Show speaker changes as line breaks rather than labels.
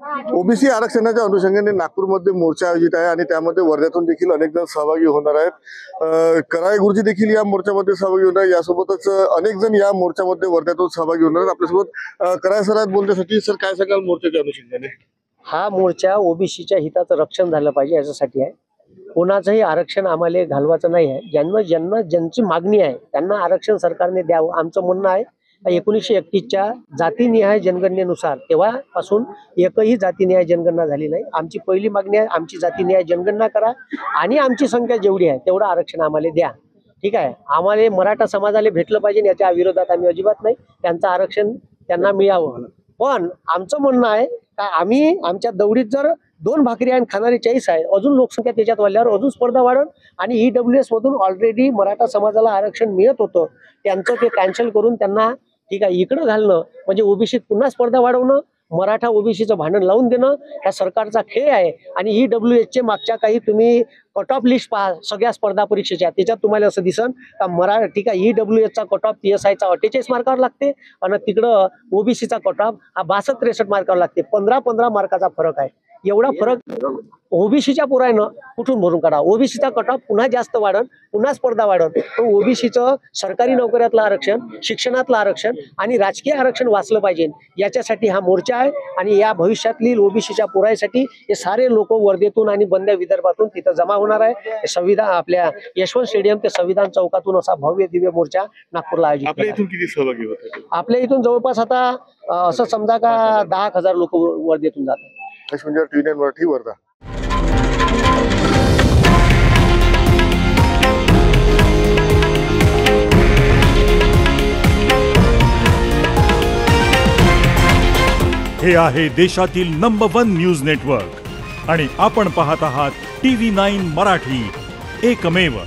OBC आरक्षणाच्या अनुषंगाने नागपूरमध्ये मोर्चा आयोजित आहे आणि त्यामध्ये वर्ध्यातून देखील अनेक जण सहभागी होणार आहेत। कराळे गुरुजी देखील या मोर्चामध्ये सहभागी होणार आहेत। यासोबतच अनेक जण या मोर्चामध्ये वर्ध्यातून सहभागी होणार आहेत। आपल्यासोबत कराळे सर आहेत बोलण्यासाठी। सर काय सांगाल मोर्चाच्या अनुषंगाने?
हा मोर्चा ओबीसीच्या हिताचं रक्षण झालं पाहिजे याच्यासाठी आहे। कोणाचंही आरक्षण आम्हाला घालवायचं नाही आहे। ज्यांना ज्यांची मागणी आहे त्यांना आरक्षण सरकारने द्यावं आमचं म्हणणं आहे। 1931च्या जातीनिहाय जनगणनेनुसार तेव्हापासून एकही जातीनिहाय जनगणना झाली नाही। आमची पहिली मागणी आहे आमची जातीनिहाय जनगणना करा आणि आमची संख्या जेवढी आहे तेवढं आरक्षण आम्हाला द्या। ठीक आहे, आम्हाला मराठा समाजाला भेटलं पाहिजे याच्या विरोधात आम्ही अजिबात नाही। त्यांचं आरक्षण त्यांना मिळावं। पण आमचं म्हणणं आहे का आम्ही आमच्या दौडीत जर 2 भाकरी आणि खाणारी 40 आहे, अजून लोकसंख्या त्याच्यात वाढल्यावर अजून स्पर्धा वाढन आणि EWS मधून ऑलरेडी मराठा समाजाला आरक्षण मिळत होतं त्यांचं ते कॅन्सल करून त्यांना ठीक आहे इकडं घालणं म्हणजे ओबीसीत पुन्हा स्पर्धा वाढवणं, मराठा ओबीसीचं भांडण लावून देणं हा सरकारचा खेळ आहे। आणि EWSचे मागच्या काही तुम्ही कट ऑफ लिस्ट पहा सगळ्या स्पर्धा परीक्षेच्या, त्याच्यात तुम्हाला असं दिसन का ठीक आहे EWSचा कट ऑफ PSIचा 48 मार्कावर लागते आणि तिकडं ओबीसीचा कट ऑफ हा 62-63 मार्कावर लागते। 15 मार्काचा फरक आहे। एवढा फरक ओबीसीच्या पुरायनं कुठून भरून काढा? ओबीसीचा कट ऑफ पुन्हा जास्त वाढन, पुन्हा स्पर्धा वाढन। पण ओबीसीचं सरकारी नोकऱ्यातलं आरक्षण, शिक्षणातलं आरक्षण आणि राजकीय आरक्षण वाचलं पाहिजे याच्यासाठी हा मोर्चा आहे। आणि या भविष्यातील ओबीसीच्या पुरायसाठी हे सारे लोक वर्धेतून आणि बंद्या विदर्भातून तिथं जमा होणार आहे। संविधान आपल्या यशवंत स्टेडियम ते संविधान चौकातून असा भव्य दिव्य मोर्चा नागपूरला आयोजित
आपल्या इथून किती सहभागी होतात?
आपल्या इथून जवळपास आता असं समजा का 10,000 लोक वर्धेतून जातात।
TV9 मराठी वर्धा।
हे आहे देशातील नंबर 1 न्यूज नेटवर्क आणि आपण पाहत आहात TV9 मराठी, एकमेव।